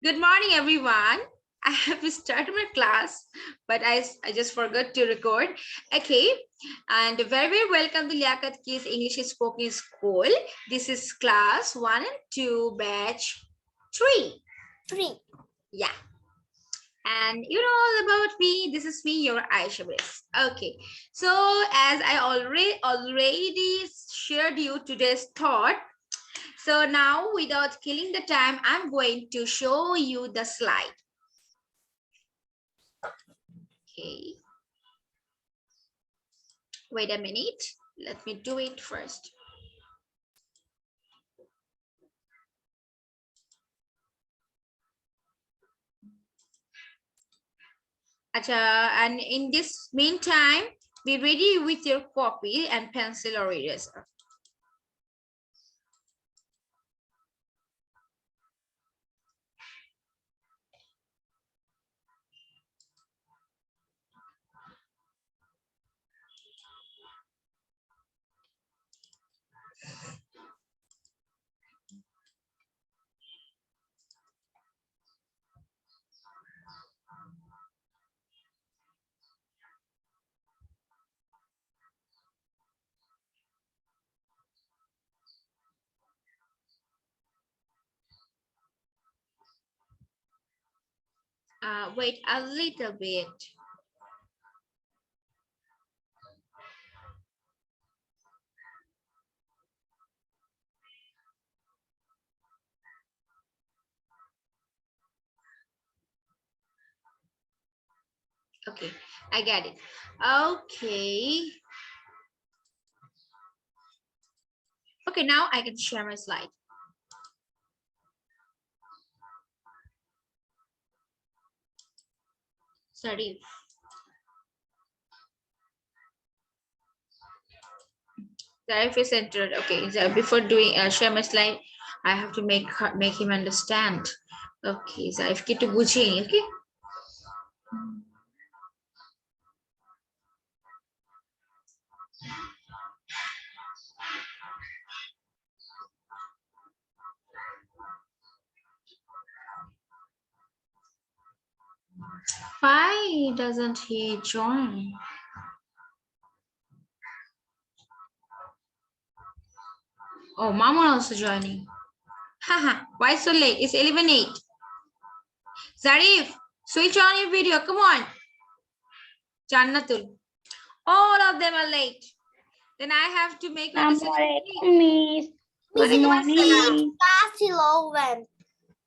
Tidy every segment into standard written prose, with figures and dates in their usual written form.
Good morning, everyone. I have started my class, but I just forgot to record. Okay, and very welcome to Liaquat Kids English Spoken School. This is class 1 and 2, batch 3. 3. Yeah. And you know all about me. This is me, your Aisha Bliss. Okay, so as I already shared you today's thought. So now, without killing the time, I'm going to show you the slide. Okay. Wait a minute. Let me do it first. And in this meantime, be ready with your copy and pencil or eraser. Wait a little bit. Okay, I get it. Okay. Okay, now I can share my slide. Sorry. Zarif is entered. Okay, so before doing share my slide, I have to make him understand. Okay, Zarif ki to bujhe, okay? Why doesn't he join? Oh, Mamun also joining. Haha, why so late? It's 11:08. Zarif, switch on your video. Come on. Jannatul. All of them are late. Then I have to make a decision. Miss, good morning. Class 11.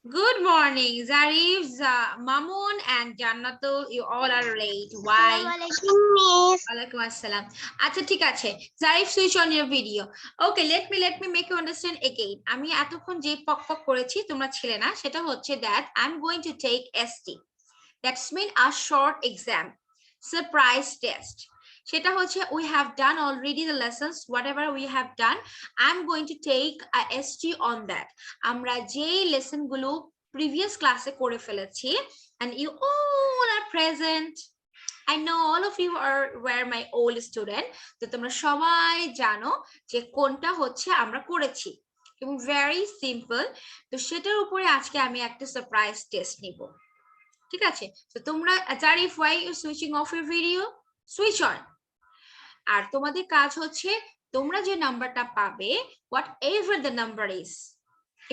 Good morning, Zarif, Mamun, and Jannatul. You all are late. Why? Miss. Alaikum assalam. আচ্ছা ঠিক আছে Zarif, switch on your video. Okay, let me make you understand again. আমি এতক্ষণ যে পক করেছি তোমরা ছিলে না সেটা হচ্ছে that I'm going to take ST. That's mean a short exam, surprise test. সেটা হচ্ছে we have done already the lessons, whatever we have done. I'm going to take a ST on that. আমরা যেই lesson গুলো previous ক্লাসে করে ফেলেছি and you all are present. I know all of you were my old student. তো তোমরা সবাই জানো যে কোনটা হচ্ছে আমরা করেছি এবং very simple. তো সেটার উপরে আজকে আমি একটা সারপ্রাইজ টেস্ট নিব। ঠিক আছে, তো তোমরা Zarif, why you switching off your video? Switch on. আর তোমাদের কাজ হচ্ছে তোমরা যে নাম্বারটা পাবে whatever the number is,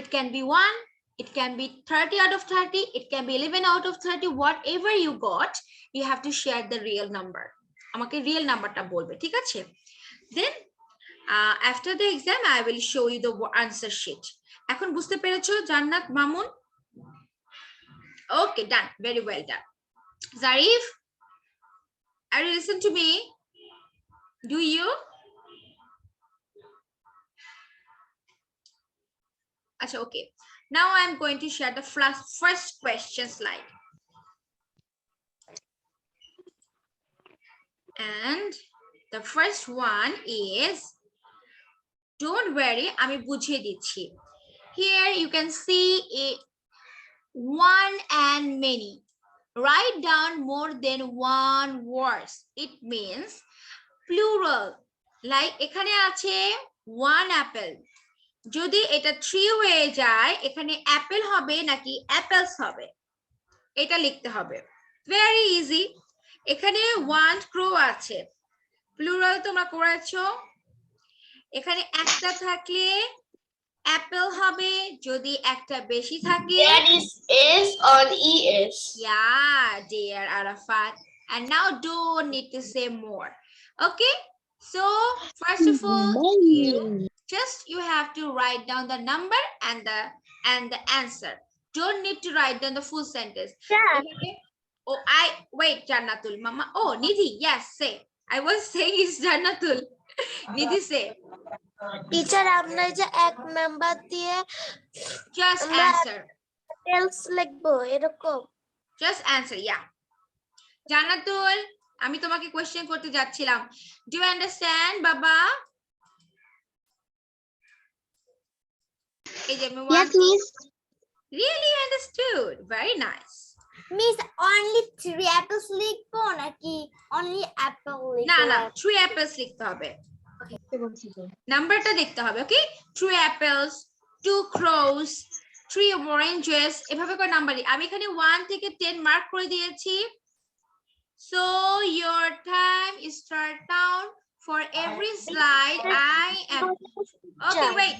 it can be 1, it can be 30 out of 30, it can be 11 out of 30, whatever you got, you have to share the real number. আমাকে real নাম্বারটা বলবে, ঠিক আছে? Then after the exam I will show you the answer sheet. এখন বুঝতে পেরেছো জান্নাত, Mamun? Okay, done. Very well done. Zarif, are you listen to me? Do you? Achha, okay. Now I'm going to share the first question slide. And the first one is, don't worry, আমি বুঝিয়ে দিচ্ছি. Here you can see one and many. Write down more than one words. It means plural. Like এখানে আছে one apple. যদি এটা 3 হয়ে যায় এখানে অ্যাপেল হবে নাকি অ্যাপেলস হবে এটা লিখতে হবে ভেরি ইজি এখানে ওয়ান ক্রো আছে প্লুরাল তোমরা করেছো এখানে একটা থাকলে অ্যাপেল হবে যদি একটা বেশি থাকে That is S or ES. yeah dear Arafat and now don't need to say more okay so first of all you have to write down the number and the answer don't need to write down the full sentence oh I wait Jannatul mama oh Nidhi yes say I was saying it's Jannatul Nidhi say teacher আমরা যে এক number দিয়ে just আমরা answer tales লিখবো এরকম just answer yeah Jannatul আমি তোমাকে question করতে যাচ্ছিলাম do you understand baba Yes, miss. really understood very nice Miss, only 3 apples লিখবো নাকি only apple লিখবো না না 3 apples লিখতে হবে নাম্বারটা দেখতে হবে ওকে 3 apples 2 crows 3 oranges এভাবে করে নাম্বার আমি এখানে 1 থেকে 10 মার্ক করে দিয়েছি so your time is start down for every slide I am okay wait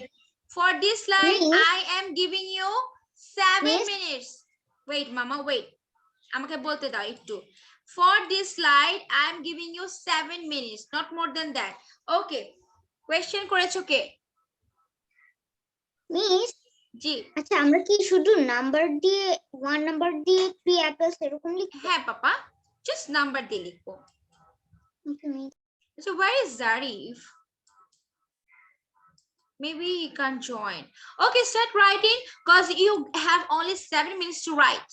for this slide I am giving you 7 minutes wait mama wait আমাকে বলতে দাও একটু for this slide I am giving you 7 minutes not more than that okay question করেছো কে miss জি আচ্ছা আমরা কি শুধু number দিয়ে 1 নাম্বার দিয়ে 3 apples এরকম লিখব হ্যাঁ পাপা just নাম্বার দিয়ে লিখবো so where is Zarif maybe he can't join okay start writing because you have only 7 minutes to write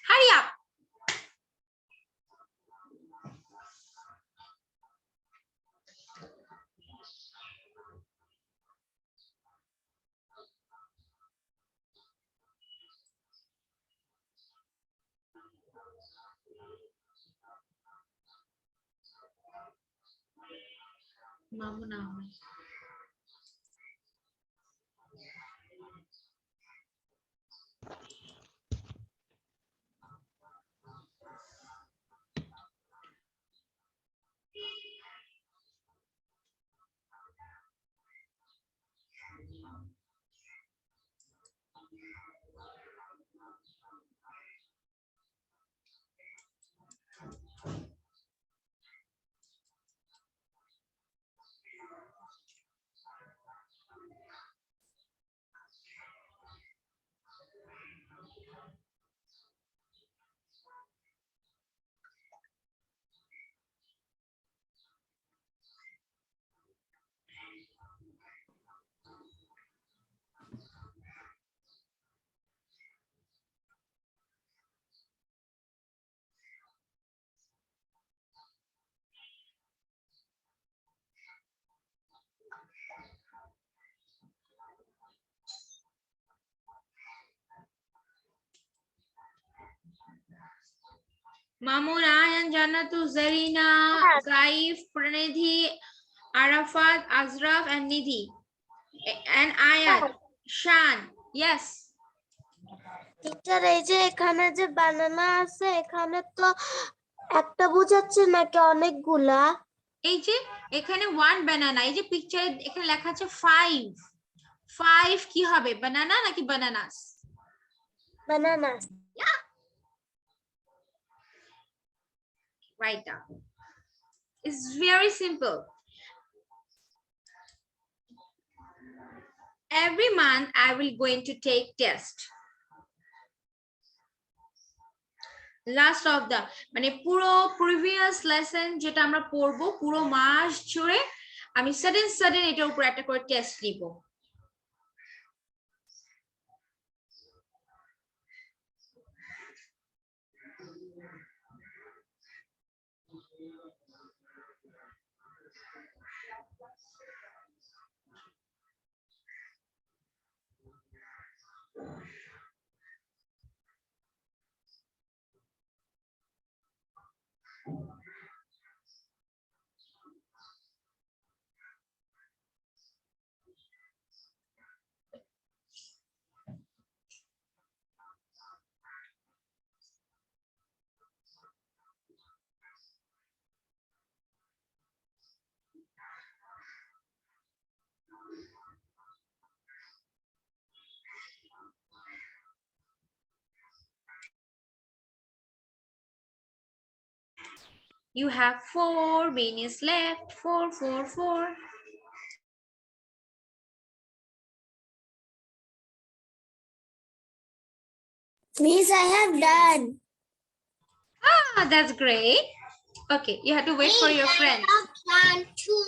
hurry up Mamuna. Mamun, Ayan, Jannatu, Zarina, Zaif, Pranidhi, Arafat, Azraf, and Nidhi. And Ayat, Shan. Yes. Teacher এই যে এখানে যে বানানা আছে এখানে তো একটা বোঝাচ্ছে নাকি অনেকগুলা এই যে এখানে 1 banana এই যে পিকচারে এখানে লেখা আছে 5 কি হবে banana নাকি bananas banana write down it's very simple every month I will going to take test last of the মানে পুরো previous lesson যেটা আমরা পড়বো পুরো মাস জুড়ে আমি sudden এটার উপর একটা করে টেস্ট নিব You have 4 minutes left. 4, 4, 4. Miss, I have done. Ah, that's great. Okay, you have to wait for your friends. Done too.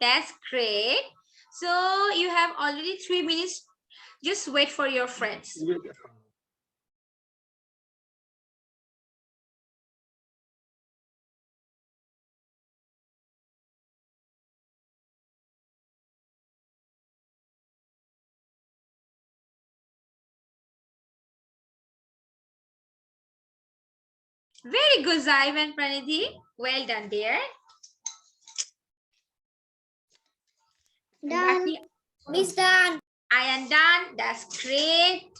That's great. So you have already 3 minutes. Just wait for your friends. Very good, Zaib and Pranidhi. Well done, dear. Done. Baki, Miss, done. I am done. That's great.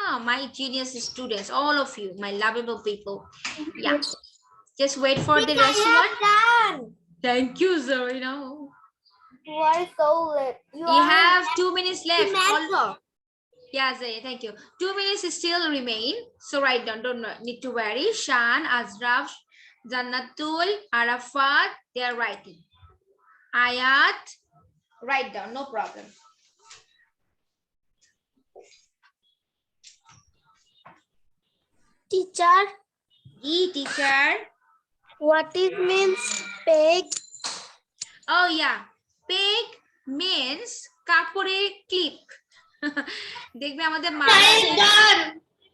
Oh, my genius students, all of you, my lovable people. Yeah. Just wait for the rest one. Done. Thank you, Zarina. You are so late. You have 2 minutes left. All... Yeah, Zaya, thank you. 2 minutes still remain. So write down, don't need to worry. Shan, Azraf, Jannatul, Arafat, they are writing. Ayat, write down, no problem. Teacher. Teacher. What it means peg? Oh yeah, peg means কাপড়ে clip. দেখবে আমাদের মারা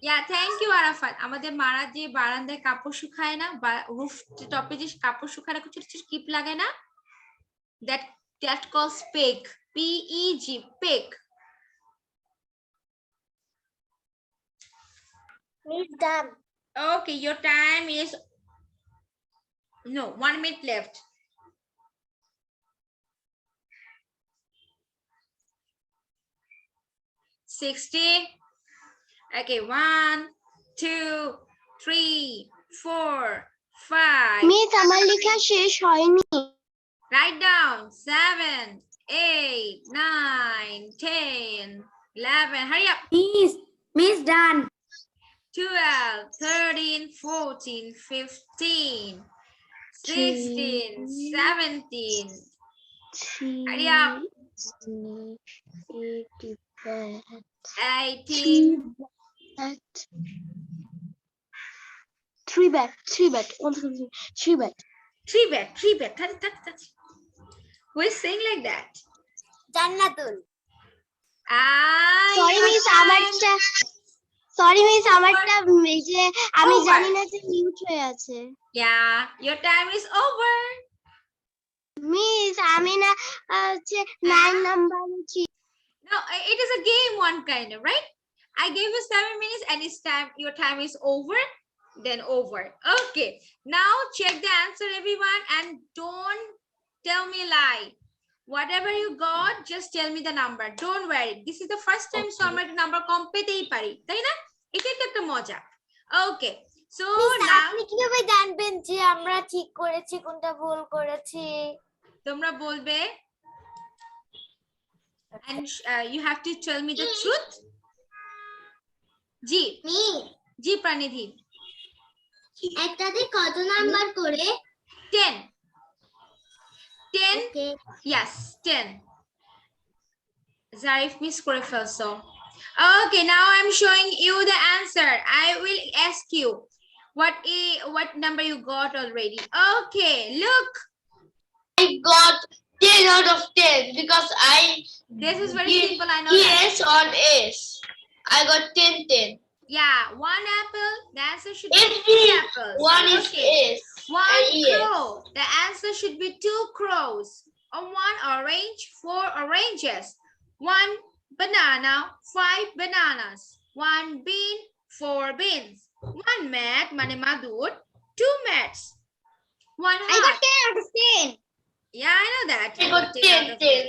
Yeah, thank you Arafat. আমাদের মারা যে বারান্দায় কাপড় শুকায় না বা রুফ টপে যে কাপড় শুকায় না ছোট ছোট ক্লিপ লাগে না, that calls peg. P-E-G, peg. Miss, done. Okay, your time is 1 minute left. $60. Okay, 1, 2, 3, 4, 5. Miss, আমার লেখা শেষ হয়নি। Write down 7, 8, 9, 10, 11. Hurry up. Miss, done. 12, 13, 14, 15, 16, 17. Hurry up. 18. 3 bet. 3 bet. 3 bet. 3 bet. 3 bet. Touch. Who is saying like that? Jannatul. Sorry, Miss, আমারটা sorry miss, আমারটা এই যে আমি জানি না যে মিউট হয়ে আছে। Yeah, your time is over. Miss, আমি না হচ্ছে 9 number No, it is a game one kind of, right? I gave you 7 minutes and it's time, your time is over, then over. Okay, now check the answer everyone and don't tell me a lie. Whatever you got, just tell me the number. Don't worry. This is the first time so আমরা number কম পেতেই পারি, তাই না? এটা একটা মজা। Okay, so now আপনি কিভাবে জানবেন যে আমরা ঠিক করেছি কোনটা ভুল করেছি? তোমরা বলবে and you have to tell me the truth. জি প্রাণিধি, একটাতে কত নাম্বার করে? 10. Okay. Yes, 10. Zarif miss করে ফেলছো। Okay, now I'm showing you the answer. I will ask you what number you got already. Okay, look. I got 10 out of 10 because I This is very did simple, I know that. yes on S. I got 10. Yeah, 1 apple. The answer should be Every 2 apples. one is Okay. S. 1 yes. crow. The answer should be 2 crows. On 1 orange, 4 oranges. 1 banana, 5 bananas. 1 bean, 4 beans. 1 mat, mane madur, 2 mats. 1 heart. I got 10 out of 10. Yeah, I know that. I You got 10 out of 10. 10.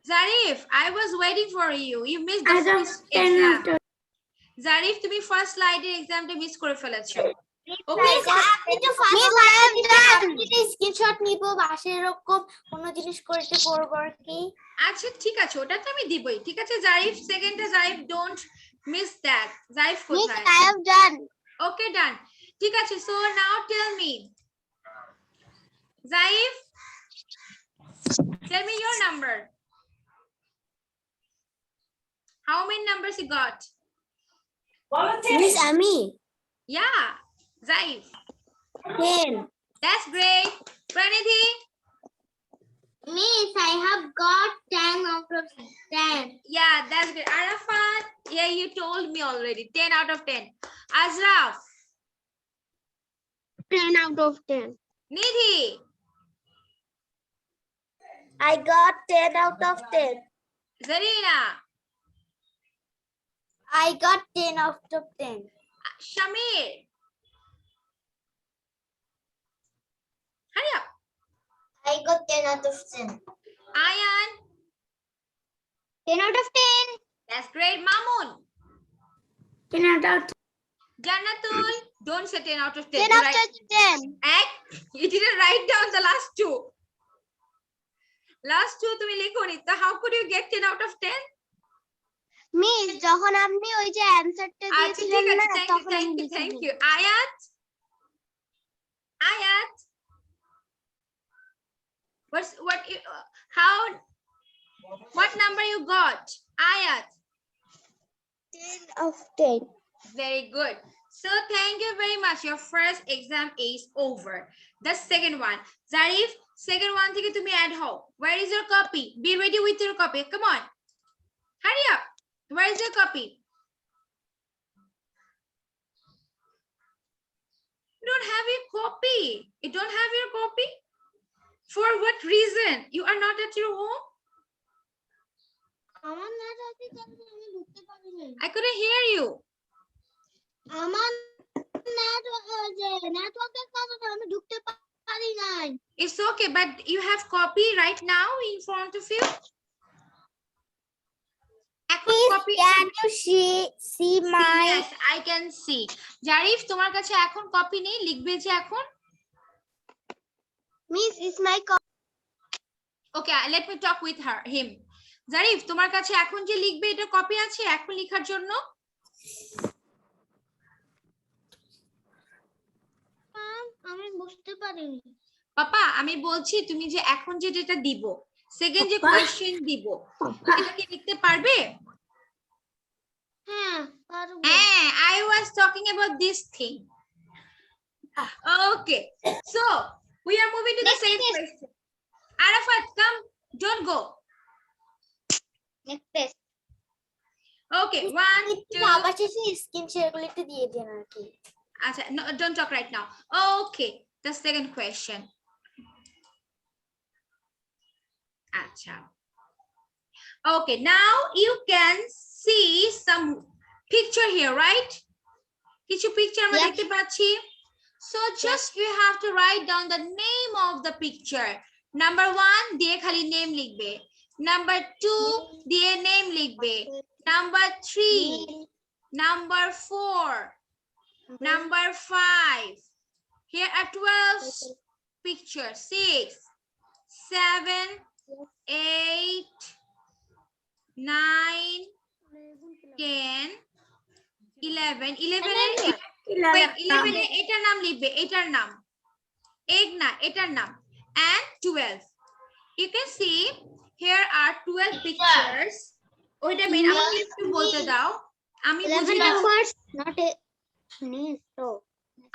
Zarif, I was waiting for you. You missed I the got first 10 exam. after. Zarif, তুমি first slide examটা miss করে ফেলেছো। Okay. Miss, আপনি তো first screenshot নিব বাসে এরকম কোন জিনিস করতে করব কি? আচ্ছা ঠিক আছে, ওটা তো আমি দিবই। ঠিক আছে Zarif, সেকেন্ডটা Zarif, don't miss that. Zarif Miss, কোথায়? I have done. Okay, done. ঠিক আছে, so now tell me, Zaif, tell me your number. How many numbers you got? Miss Ami, Yeah, Zaif. 10. That's great. Pranidhi? Miss, I have got 10 out of 10. Yeah, that's great. Arafat? Yeah, you told me already. 10 out of 10. Azraf? 10 out of 10. Nidhi? I got 10 out of 10. Zarina? I got 10 out of 10. Shamir? Hurry up. I got 10 out of 10. Ayan? 10 out of 10. That's great. Mamun? 10 out of 10. Jannatul? Don't say 10 out of 10. 10 You out write- of 10. You didn't write down the last two. Last two তুমি লিখোনি। So how could you get 10 out of 10? Miss যখন আপনি ওই যে অ্যানসারটা আচ্ছা ঠিক দিয়েছিলেন আছে, না thank you, তখন thank আমি you, thank লিখিনি। you. Ayat? Ayat? What number you got? Ayat? 10 of 10. Very good. So thank you very much. Your first exam is over. The second one. Zarif, second one থেকে তুমি add হও. Where is your copy? Be ready with your copy. Come on. Hurry up. Where is your copy? You don't have your copy. You don't have your copy? For what reason? You are not at your home? আমার নেটওয়ার্কের কারণে আমি ঢুকতে পারি না। I couldn't hear you. আমার নেটওয়ার্কের কারণে আমি ঢুকতে পারি নাই। It's okay, but you have copy right now in front of you? এখন copy. Can you see my Yes, I can see. Jarif, তোমার কাছে এখন কপি নেই, লিখবে যে এখন? Miss is my Okay, let me talk with him. Zarif, তোমার কাছে এখন যে লিখবে এটা কপি আছে এখন লেখার জন্য? আমি বুঝতে পারিনি। পাপা, আমি বলছি তুমি যে এখন যে যেটা দিব, সেকেন্ড যে কোশ্চেন দিব, এটা কি লিখতে পারবে? হ্যাঁ পারবো। হ্যাঁ, I was talking about this thing. Okay, so we are moving to the Next second test. question. Arafat, come, don't go. Next test. Okay, 1, 2. আবার শেষে স্ক্রিন শেয়ার গুলো একটু দিয়ে দেন আর কি। Acha, no, don't talk right now. Okay, the second question. Acha. Okay, now you can see some picture here, right? Kichu picture আমরা Yep. দেখতে পাচ্ছি. So just you have to write down the name of the picture. Number 1 দিয়ে খালি name লিখবে. Number 2 দিয়ে name লিখবে. Number 3, number 4, number 5. Here are 12 pictures. 6, 7, 8, 9, 10, 11. 11 wait, 11 এটার নাম লিখবে, এটার নাম। 8 না, এটার নাম। And 12. You can see here are 12 pictures. ওইটা মেন আমাকে একটু বলতে দাও। আমি বুঝি না। নট এ মিস তো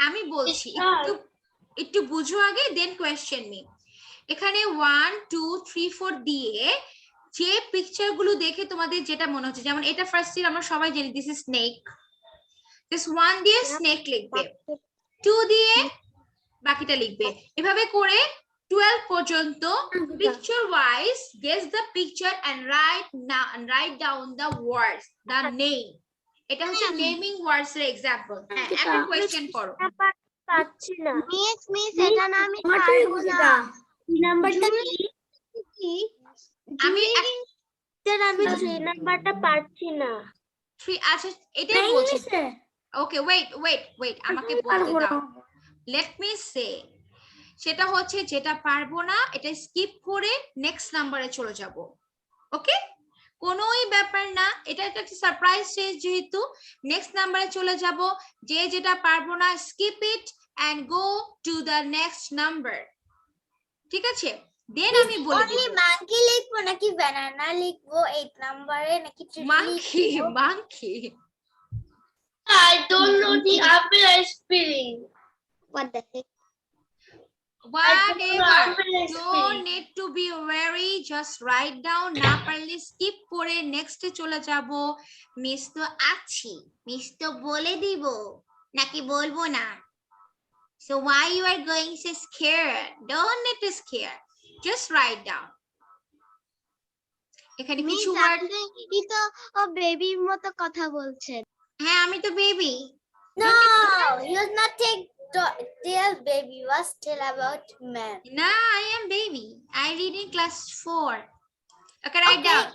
আমি বলছি একটু বুঝো আগে দেন কোয়েশ্চেন মি। এখানে 1 2 3 4 দিয়ে যে পিকচার গুলো দেখে তোমাদের যেটা মনে হচ্ছে, যেমন এটা ফার্স্ট ইয়ার আমরা সবাই জানি দিস ইজ স্নেক, দিস 1 দিয়ে স্নেক লিখবে, 2 দিয়ে বাকিটা লিখবে, এভাবে করে 12 পর্যন্ত picture wise guess the picture and write down the words the name. এটা হচ্ছে নেমিং ওয়ার্ডস এর এক্সাম্পল। হ্যাঁ, এখন কোয়েশ্চেন করো। পাচ্ছি না। মিস এটা না আমি পারবো না। নাম্বারটা কি? আমি আমি 3 নাম্বারটা পাচ্ছি না। 3 আচ্ছা এটাই বলছি। ওকে ওয়েট আমাকে বলতে দাও। লেট মি সে, সেটা হচ্ছে যেটা পারবো না এটা স্কিপ করে নেক্সট নাম্বারে চলে যাব। ওকে, কোনোই ব্যাপার না, এটা একটা সারপ্রাইজ টেস্ট, যেহেতু নেক্সট নাম্বারে চলে যাব। যে যেটা পারবো না skip it and go to the next number. ঠিক আছে, দেন Miss, আমি বলে only দিব monkey লিখবো নাকি banana লিখবো 8 নম্বরে নাকি tree মাংকি লিখবো? Monkey I don't know the apple spelling. What the heck? whatever, Apple don't spelling. need to be very, just write down, না পারলে skip করে next এ চলে যাব। মিস তো আছি, মিস তো বলে দিব নাকি বলবো না? So why you are going so scared? Don't need to scare, just write down. এখানে Miss, কিছু ওয়ার্ড, আপনি তো বেবির মতো কথা বলছেন। হ্যাঁ আমি তো baby. No, you was not tell baby, you was tell about man. No, I am baby. I read in class 4. Okay, write Okay. down.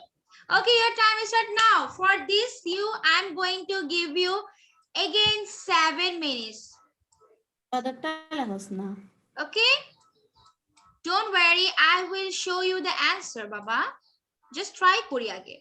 Okay, your time is up now. For this, I'm going to give you again 7 minutes. Okay? Don't worry, I will show you the answer, Baba. Just try kori age.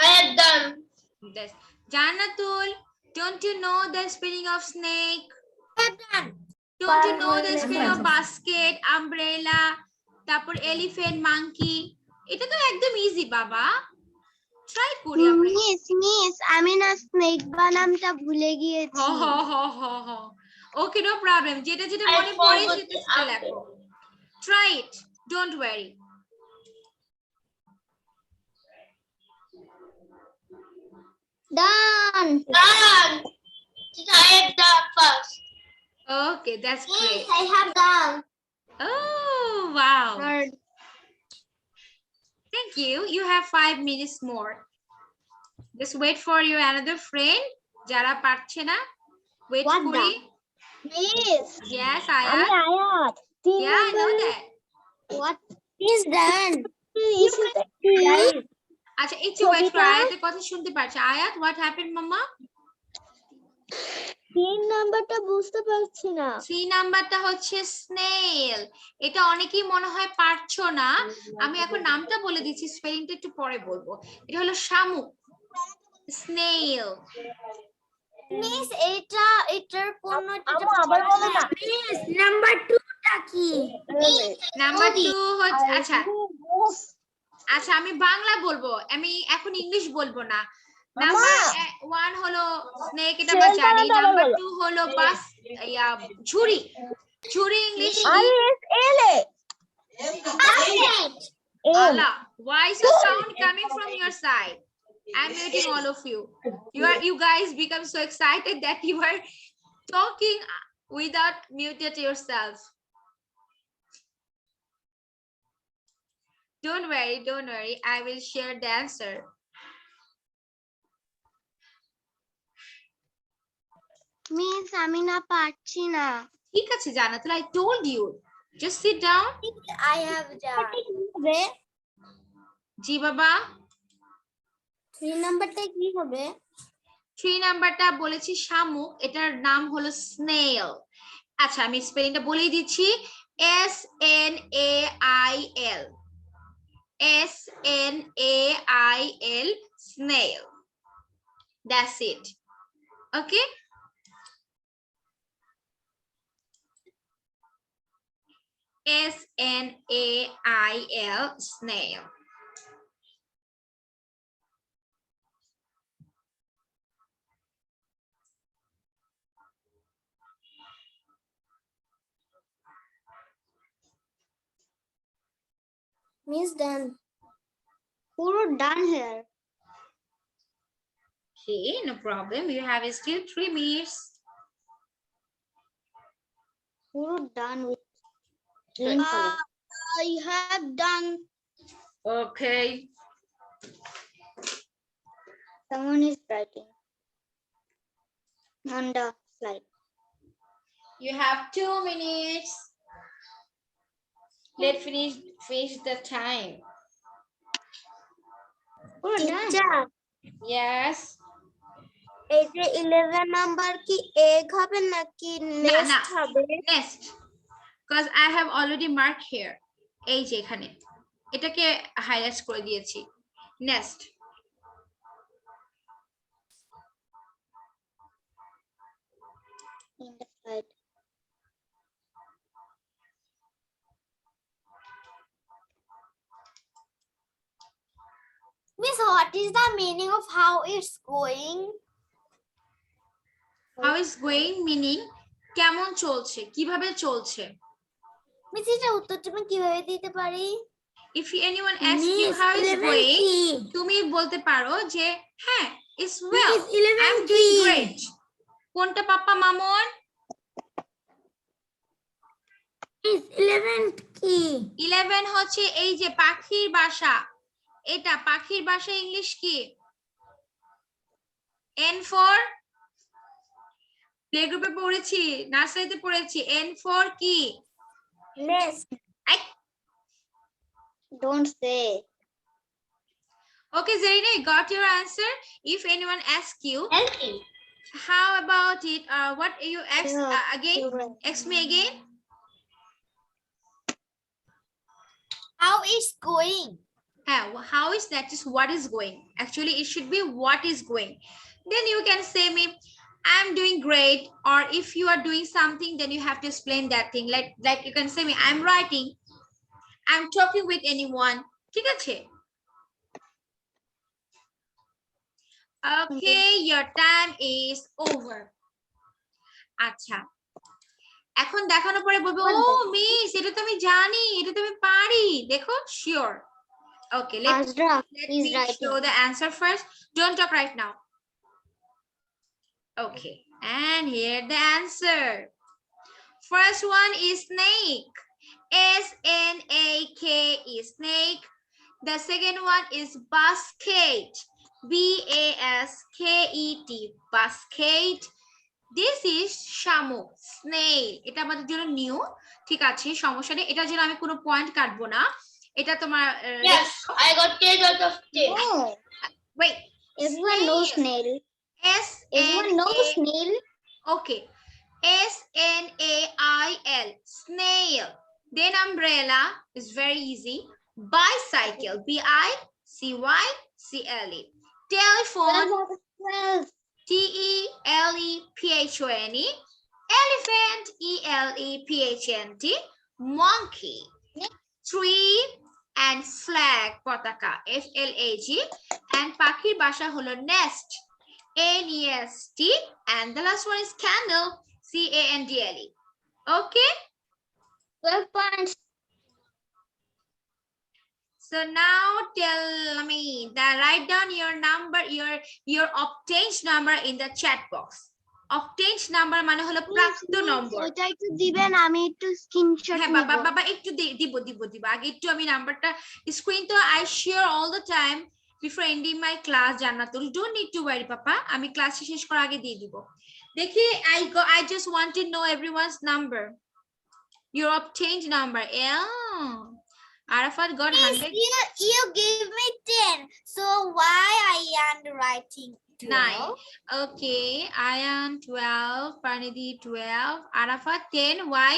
I have done. This. Janatul, don't you know the spelling of snake? Don't you know the spelling of basket, umbrella, তারপর elephant, monkey? এটা তো একদম easy বাবা। Try করি আমরা। Miss আমি না snake বানামটা ভুলে গিয়েছি। Okay, no problem. যেটা যেটা I মনে পড়ে forgot সেটা the সেটা apple. লেখো। Try it. Don't worry. Done. Done. I have done first. Okay, that's great. Yes, I have done. Oh, wow. Third. Thank you. You have 5 minutes more. Just wait for your another friend. যারা পারছে না, wait What করি। Miss. Yes, আমি Ayat. আয়াত। Yeah, I know that. What is done? This is the right. আচ্ছা, একটু wait করো। আয়াতের কথা শুনতে পারছি। আয়াত, what happened, mama? 3 নাম্বারটা বুঝতে পারছি না। 3 নাম্বারটা হচ্ছে স্নেল। এটা অনেকেই মনে হয় পারছো না। আমি এখন নামটা বলে দিচ্ছি, স্পেলিংটা একটু পরে বলবো। এটা হলো শামুক, স্নেল। মিস এটার কোন আবার বলো না। মিস নাম্বার 2 টা কি? নাম্বার 2 হচ্ছে, আচ্ছা আচ্ছা আমি বাংলা বলবো, আমি এখন ইংলিশ বলবো না। নাম্বার 1 হলো স্নেক, এটা আমরা জানি। নাম্বার 2 হলো বাস, ঝুড়ি। ঝুড়ি ইংলিশ কি? Allah, why is the sound coming from your side? I'm muting all of you. You guys become so excited that you are talking without muted yourself. Don't worry. I will share the answer. Miss আমি না পারছি না। ঠিক আছে Jannatul, I told you. Just sit down. I have done. জি বাবা। 3 নাম্বারটা কি হবে? 3 নাম্বারটা বলেছি শামুক, এটার নাম হলো স্নেল। আচ্ছা আমি স্পেলিংটা বলেই দিচ্ছি, SNAIL, SNAIL, snail. That's it. Okay. SNAIL, snail. Miss done. পুরো done here. Okay, no problem. You have still 3 minutes. পুরো done with green color. I have done. Okay. Someone is writing on the slide. You have 2 minutes. Let's finish the time. Oh, nice. Teacher Yes. এই যে 11 number কি egg হবে নাকি next হবে? Next. Because I have already marked here. এই যে এখানে এটাকে হাইলাইট করে দিয়েছি। Next. In the side. Miss, what is the meaning of how it's going? How is going meaning কেমন চলছে, কিভাবে চলছে। Miss, এটা উত্তরটা আমি কিভাবে দিতে পারি? If anyone asks you how is going, তুমি বলতে পারো যে হ্যাঁ, it's well. I'm doing great. কোনটা পাপ্পা মামুন? 11 কি? 11 হচ্ছে এই যে পাখির বাসা। এটা পাখির বাসা ইংলিশ কি? N for প্লে গ্রুপে পড়েছি, নার্সারিতে পড়েছি। N for কি? Next. Don't say. Okay, Zarina, got your answer? If anyone asks you, Healthy. how about it? What you ask again? Ask me again. How it's going? How is that? Is what is going? Actually, it should be what is going. Then you can say me, I'm doing great. Or if you are doing something, then you have to explain that thing. Like you can say me, I'm writing. I'm talking with anyone. ঠিক আছে? Okay, your time is over. আচ্ছা, এখন দেখানোর পরে বলবো ও miss এটা তো আমি জানি, এটা তো আমি পারি। দেখো, sure. Okay, let me show the answer first. Don't talk right now. Okay, and here the answer. First one is snake. S-N-A-K-E, snake. The second one is basket. B-A-S-K-E-T, basket. This is শামুক, snail. এটা আমাদের জন্য new, ঠিক আছে, সমস্যা নেই। এটার জন্য আমি কোনো পয়েন্ট কাটবো না। এটা তোমার Yes, I got 10 out of 10. No. Wait. Everyone knows snail. Everyone knows snail. Okay. S-N-A-I-L, snail. Then umbrella is very easy. Bicycle, B-I-C-Y-C-L-E. Telephone, 12. T-E-L-E-P-H-O-N-E. Elephant, E-L-E-P-H-N-T. Monkey. Tree and flag, পতাকা, F-L-A-G. And পাখির বাসা হলো nest, N-E-S-T. And the last one is candle, C-A-N-D-L-E. Okay? 12 points. So now tell me that write down your number, your obtained number in the chat box. Obtained number মানে হলো প্রাপ্ত নম্বর। ওটা একটু দিবেন, আমি একটু স্ক্রিনশট হ্যাঁ নিব। বাবা একটু দিব আগে একটু আমি নাম্বারটা স্ক্রিন তো I share all the time before ending my class. Jannatul, don't need to worry পাপা, আমি ক্লাস শেষ করার আগে দিয়ে দিব। দেখি I just want to know everyone's number, your obtained number. Arafat got 100. You give me 10. So why I am writing 9. Okay, Ayan 12, Pranidhi 12, Arafat 10. Why?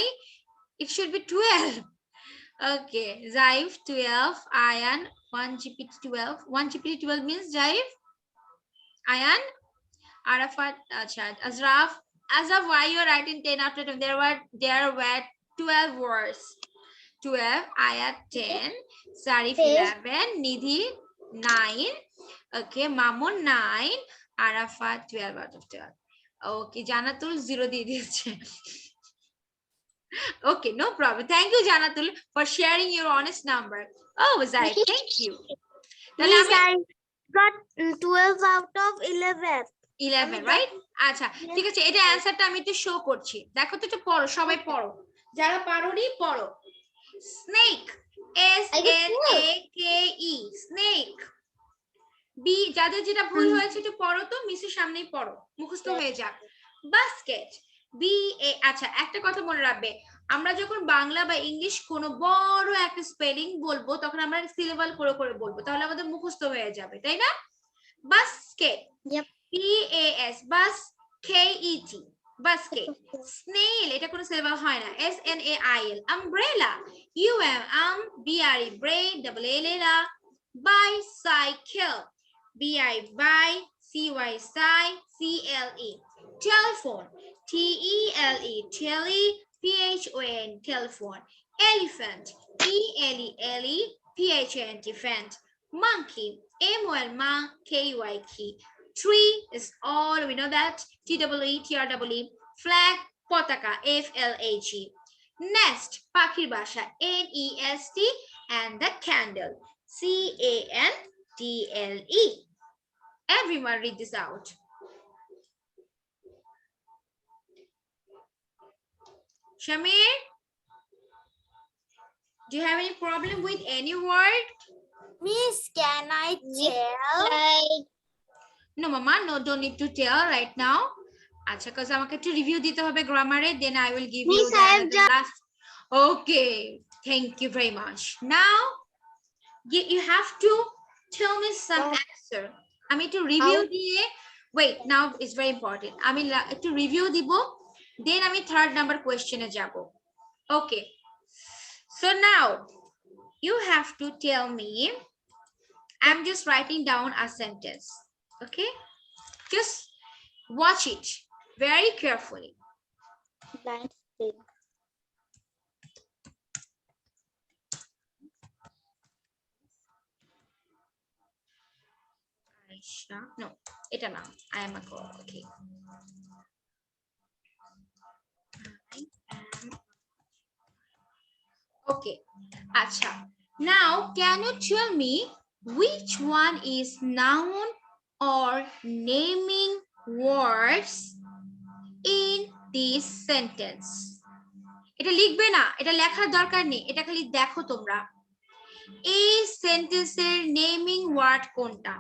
It should be 12. Okay, Zaif 12, Ayan 1 GPT 12. 1 GPT 12 means Zaif, Ayan, Arafat, Azraf, why you are writing 10 after 10? There were 12 words. 12, Ayat 10, Zarif 11, Nidhi 9, okay, Mamun 9, Arafat 12 out of 12. Okay, Janatul 0 দিয়ে দিয়েছে। Okay, no problem. Thank you, Janatul, for sharing your honest number. Oh, Zaif, thank you. Miss, I got 12 out of 11. 11, right? আচ্ছা, ঠিক আছে, এটা অ্যানসারটা আমি একটু show করছি। দেখো তো, একটু পড়ো, সবাই পড়ো, যারা পারোনি পড়ো। Snake, S-N-A-K-E, snake. B, যাদের যেটা ভুল হয়েছে একটু পড়ো তো, মিসের সামনেই পড়ো, মুখস্থ হয়ে যাক। Basket, B-A, আচ্ছা একটা কথা মনে রাখবে, আমরা যখন বাংলা বা ইংলিশ কোনো বড় একটা স্পেলিং বলবো তখন আমরা সিলেবাল করে করে বলবো, তাহলে আমাদের মুখস্থ হয়ে যাবে, তাই না? Basket, Yep. BAS, বাস, KET, বাস্কেট। স্নেইল, এটা কোনো সিলেবাল হয় না, SNAIL। Umbrella, BRE, bread, ALLA। Bicycle, BI, CY, CLE। Telephone, TELE, tele, PHON, telephone। Elephant, ELE, PHON, elephant। Monkey, MOL, KY, key। Tree is all, we know that, TEE, flag, potaka, FLAG। Nest, পাখির বাসা, NEST, and the candle, CANDLE। Everyone read this out. Shamir, do you have any problem with any word? Miss, can I tell? Like No, Mama, no, don't need to tell right now. Acha, because আমাকে একটু review দিতে হবে grammar A, then I will give you Miss, I have the last. Okay, thank you very much. Now, you have to tell me some answer. আমি একটু review দিয়ে, wait, now it's very important. আমি একটু review দিব, then আমি third number question এ যাব. Okay. So now, you have to tell me, I'm just writing down a sentence, okay? Just watch it very carefully. Let's see. Aisha, no, এটা না, I am a girl, okay. Okay, acha. Now, can you tell me which one is noun or naming words in this sentence? এটা লিখবে না, এটা লেখার দরকার নেই, এটা খালি দেখো তোমরা। এই সেন্টেন্সের নেমিং ওয়ার্ড কোনটা,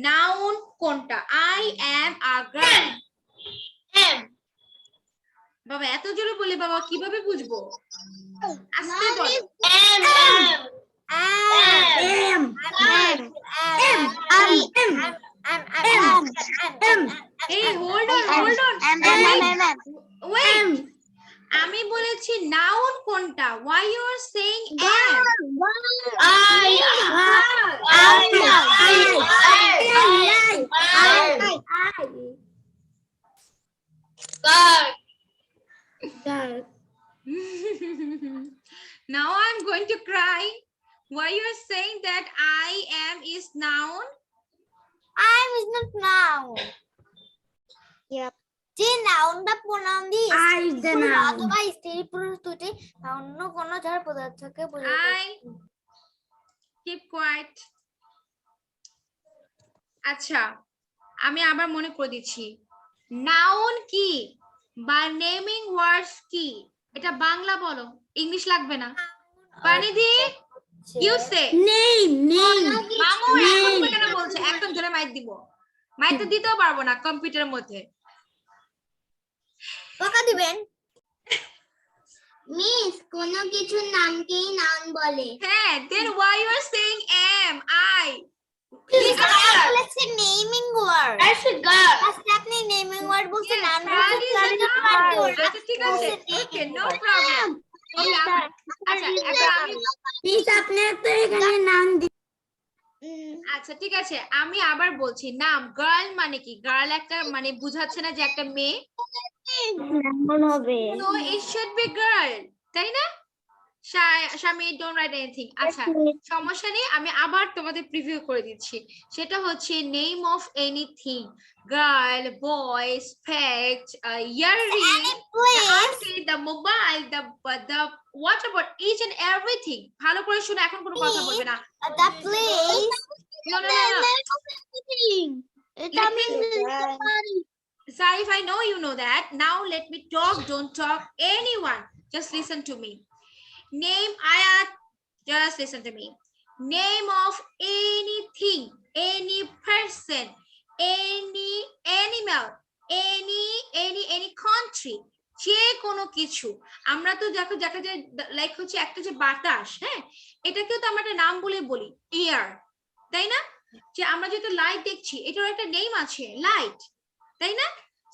নাউন কোনটা? I am a girl। বাবা এত জোরে বলে বাবা কিভাবে বুঝবো? আস্তে বলো। Hey, hold on. Wait. আমি বলেছি নাউন কোনটা? Why you are saying am? Now I'm going to cry. Why you are saying that I am is noun? I am is not noun. Yep. যে নাউনটা pronoun দিয়ে I is the noun. অথবা স্ত্রী পুরুষ দুটি অন্য কোনো যার পদার্থকে বোঝায়। I keep quiet. আচ্ছা, আমি আবার মনে করে দিচ্ছি, নাউন কি বা নেমিং ওয়ার্ডস কি, এটা বাংলা বলো, ইংলিশ লাগবে না। বানিদি, you say Name. মামু এখন কেন বলছে, এখন জোরে মাইক দিব, মাইক তো দিতেও পারবো না কম্পিউটারের মধ্যে। বকা দিবেন। মিস কোন কিছুর নামকেই নাউন বলে। হ্যাঁ, then why you are saying am, I? বলেছে নেমিং ওয়ার্ড। আচ্ছা আপনি নেমিং ওয়ার্ড বলছেন Yes, নাউন that is বলছেন the noun. আচ্ছা ঠিক আছে, okay, no problem. Okay, আচ্ছা এখন আমি, মিস আপনি তো এখানে নাম আচ্ছা ঠিক আছে আমি আবার বলছি, নাম গার্ল মানে কি? গার্ল একটা মানে বুঝাচ্ছে না যে একটা মেয়ে, দিবেন হবে। so it should be girl, তাই না? Shami, don't write anything. আচ্ছা সমস্যা নেই, আমি আবার তোমাদের প্রিভিউ করে দিচ্ছি। সেটা হচ্ছে name of anything, girl, boy, specs, earring, the outfit, the mobile, the what about each and everything? ভালো করে শুনে, এখন কোনো কথা বলবে না। the place No. এটা আমি Zarif, I know you know that. Now let me talk, don't talk anyone. Just listen to me. Name Ayat, just listen to me. Name of anything, any person, any animal, any country, যে কোনো কিছু, আমরা তো দেখো দেখা যায় like হচ্ছে একটা যে বাতাস, হ্যাঁ, এটাকেও তো আমরা একটা নাম বলে বলি এয়ার, তাই না? যে আমরা যেটা লাইট দেখছি এটার একটা নেম আছে লাইট, তাই না?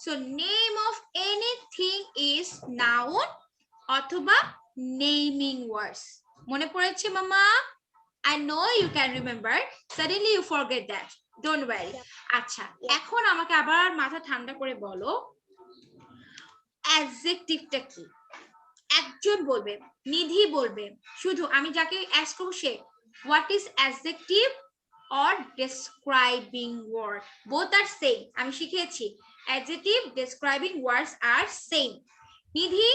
So name of anything is noun অথবা নেমিং ওয়ার্ডস। মনে পড়েছে মামা? I know you can remember. Suddenly you forget that. Don't worry. আচ্ছা, এখন আমাকে আবার মাথা ঠান্ডা করে বলো অ্যাডজেক্টিভটা কি? একজন বলবে, নিধি বলবে, শুধু আমি যাকে অ্যাস্ক করব সে what is adjective or describing word, both are same. আমি শিখিয়েছি adjective describing words are same. Nidhi,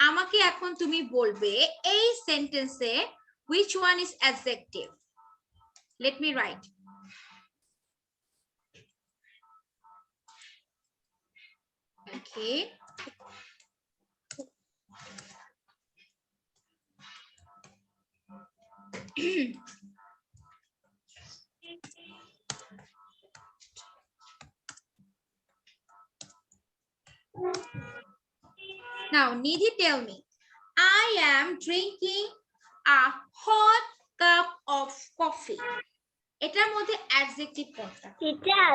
আমাকে এখন তুমি বলবে এই সেন্টেন্সে which one is adjective? Let me write. Okay. Now, Nidhi, tell me. I am drinking a hot cup of coffee. এটার মধ্যে অ্যাডজেক্টিভ কোনটা? টিচার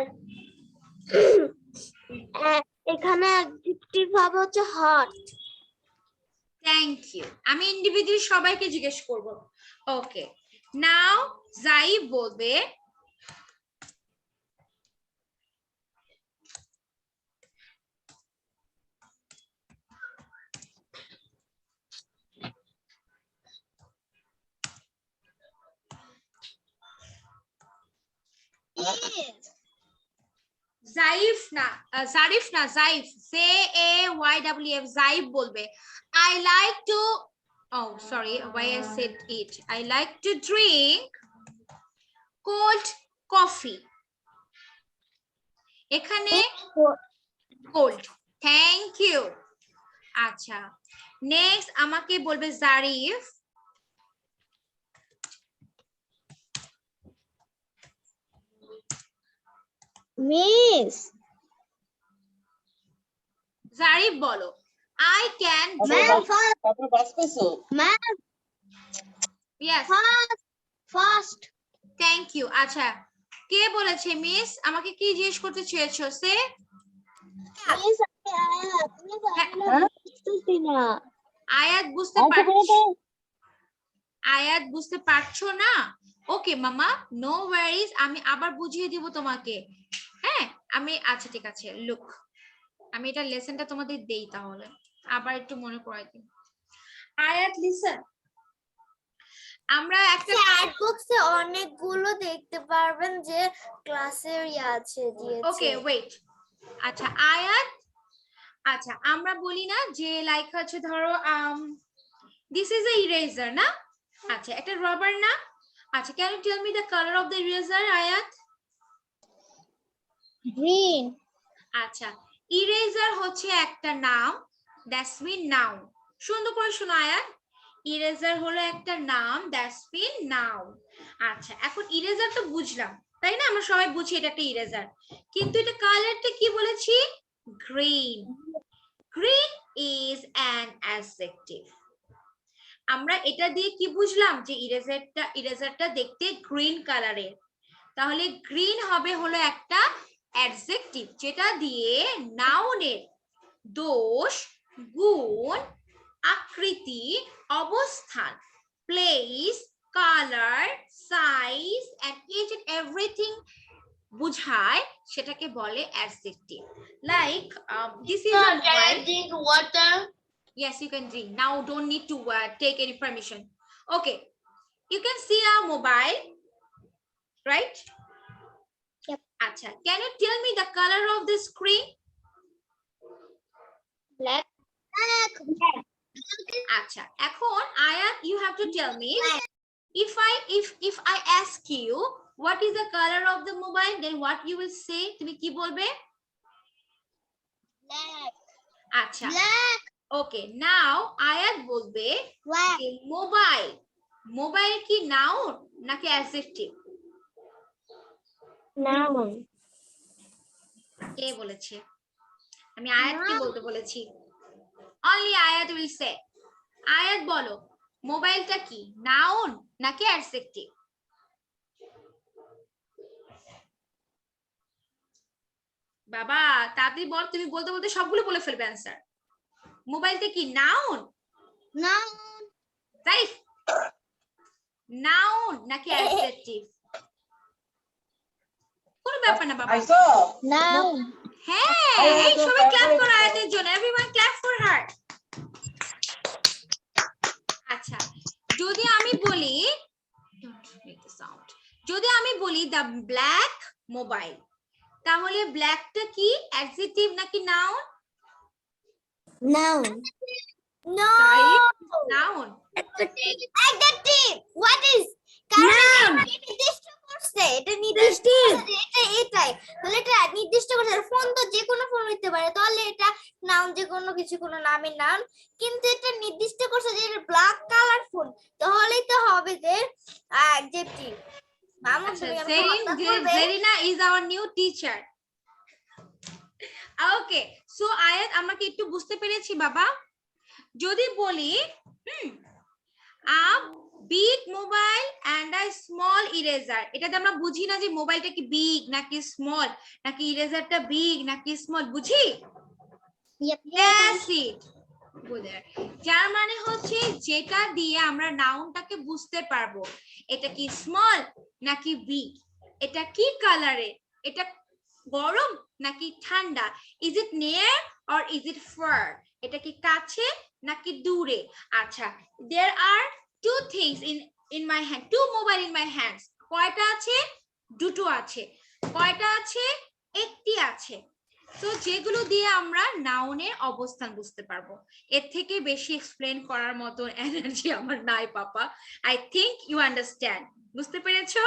এখানে অ্যাডজেক্টিভ হবে হচ্ছে হট। Thank you. আমি ইন্ডিভিজুয়ালি সবাইকে জিজ্ঞেস করব। ওকে, নাও জাইব বলবে জাইফ না, জারিফ না, জাইফ, ZAYF, জাইফ বলবে I like to, oh sorry why I said it, I like to drink cold coffee. এখানে cold, thank you. আচ্ছা, নেক্সট আমাকে বলবে জারিফ মিস জারিফ বলো I can ma'am yes first thank you. আচ্ছা, কে বলেছে মিস? আমাকে কি জিজ্ঞেস করতে চেয়েছো? সে মিস বুঝতেছি না। আয়াত বুঝতে পারছো? আয়াত বুঝতে পারছো না? ওকে মামা, নো ওয়ারিজ, আমি আবার বুঝিয়ে দিব তোমাকে। হ্যাঁ, আমি আচ্ছা ঠিক আছে, লুক আমি এটা লেসনটা তোমাদের দেই, তাহলে আবার একটু মনে করাই দিই। আয়াত লিসন, আমরা একটা চ্যাট বক্সে অনেকগুলো দেখতে পারবেন যে ক্লাসের আছে দিয়েছে। ওকে ওয়েট, আচ্ছা আয়াত, আচ্ছা আমরা বলি না যে লাইক হচ্ছে ধরো দিস ইজ এ ইরেজার না, আচ্ছা একটা রাবার না, আচ্ছা can you tell me the colour of the eraser Ayat? Green. আচ্ছা, ইরেজার হচ্ছে একটা নাম, দ্যাটস মিন নাউন। সুন্দর করে শোনো আয়াত, ইরেজার হলো একটা নাম, দ্যাটস মিন নাউন। আচ্ছা, এখন ইরেজার তো বুঝলাম, তাই না? আমরা সবাই বুঝি এটা একটা ইরেজার, কিন্তু এটা কালারটা কি বলেছি? Green. Green is an adjective. আমরা এটা দিয়ে কি বুঝলাম? যে ইরেজারটা দেখতে গ্রিন কালারের, তাহলে গ্রিন হবে হলো একটা অ্যাডজেক্টিভ যেটা দিয়ে নাউনের দোষ, গুণ, আকৃতি, অবস্থান, place, colour, size and each and everything বুঝায়, সেটাকে বলে adjective. Like this is a mobile. Drink water. Yes, you can drink. Now don't need to take any permission. Okay, you can see our mobile, right? Yep. Acha, can you tell me the color of the screen? Black. Acha, এখন Ayat, you have to tell me. If I ask you what is the color of the mobile, then what you will say? তুমি কি বলবে? Black. আচ্ছা, black. okay, now Ayat বলবে যে mobile কি noun নাকি adjective? Noun. কে বলেছে? আমি আয়াত কি বলতে বলেছি? Only Ayat will say. Ayat বলো মোবাইলটা কি নাউন নাকি অ্যাডজেক্টিভ? বাবা তাড়াতাড়ি বল, তুমি বলতে বলতে সবগুলো বলে ফেলবে অ্যান্সার। মোবাইলটা কি নাউন? Noun. রাইট, নাউন নাকি অ্যাডজেক্টিভ? কোন ব্যাপার না বাবা। Noun. হ্যাঁ, এই সবাই ক্ল্যাপ করো আয়াতের জন্য। Everyone clap for her. আচ্ছা, যদি আমি বলি যদি আমি বলি দ্য ব্ল্যাক মোবাইল, তাহলে ব্ল্যাকটা কি অ্যাডজেক্টিভ নাকি noun? Noun. Noun. Adjective. What is? কারণ এটা নির্দিষ্ট করছে, এটা নির্দিষ্ট করছে যে এটাই, তাহলে এটা নির্দিষ্ট করছে। ফোন তো যে কোনো ফোন হইতে পারে, তাহলে এটা নাউন, যে কোনো কিছু কোনো নামের নাউন। কিন্তু এটা নির্দিষ্ট করছে যে এটা ব্ল্যাক কালার ফোন, তাহলেই তো হবে যে অ্যাডজেক্টিভ। মামুন তুমি আমাকে হত্যা করবে। Zarina is our new teacher. Okay, so আয়াত আমরা কি একটু বুঝতে পেরেছি বাবা? যদি বলি a big mobile and a small eraser, এটাতে আমরা বুঝি না যে মোবাইলটা কি বিগ নাকি স্মল, নাকি ইরেজারটা বিগ নাকি স্মল, বুঝি? That's it. যার মানে হচ্ছে যেটা দিয়ে আমরা নাউনটাকে বুঝতে পারবো এটা কি স্মল নাকি বিগ, এটা কি কালারে, এটা গরম নাকি ঠান্ডা, is it near or is it fur, এটা কি কাছে নাকি দূরে। আচ্ছা, there are two things in my hand, two mobile in my hands. কয়টা আছে? দুটো আছে। কয়টা আছে? একটি আছে। তো যেগুলো দিয়ে আমরা নাউনের অবস্থান বুঝতে পারবো। এর থেকে বেশি এক্সপ্লেন করার মতো এনার্জি আমার নাই পাপা। I think you understand. বুঝতে পেরেছো?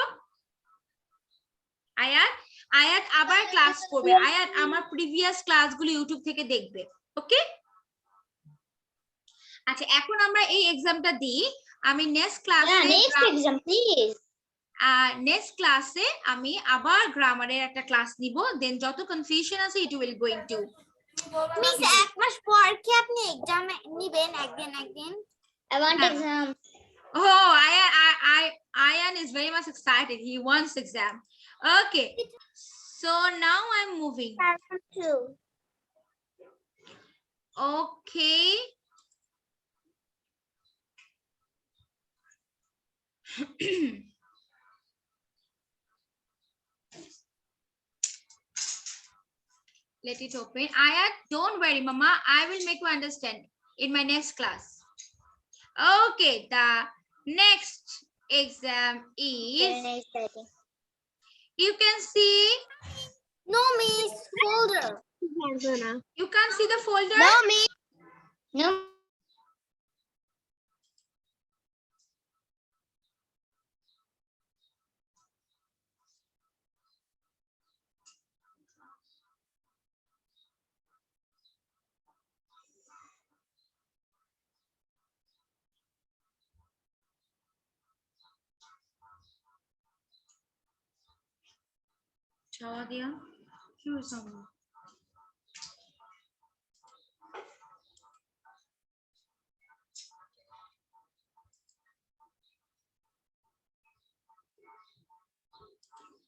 আয়াত আয়াত আবার ক্লাস করবে। আয়াত আমার প্রিভিয়াস ক্লাসগুলো ইউটিউব থেকে দেখবে, ওকে? আচ্ছা, এখন আমরা এই এক্সামটা দিই। আমি নেক্সট ক্লাসে নেক্সট ক্লাসে আমি আবার গ্রামারের একটা ক্লাস নিব, দেন যত কনফিউশন আছে it will going to. Miss এক মাস পর কি আপনি এক্সাম নিবেন একদিন? I want exam. Oh, Ayan is very much excited. He wants exam. Okay, so now I'm moving. Okay. Let it open. Ayat, don't worry, Mama. I will make you understand in my next class. Okay, the next exam is. You can see. No, miss. Folder. You can't see the folder. No, miss. No. Chawa diya. Kyun sama?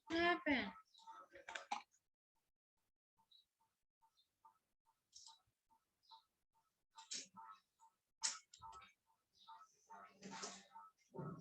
What happened?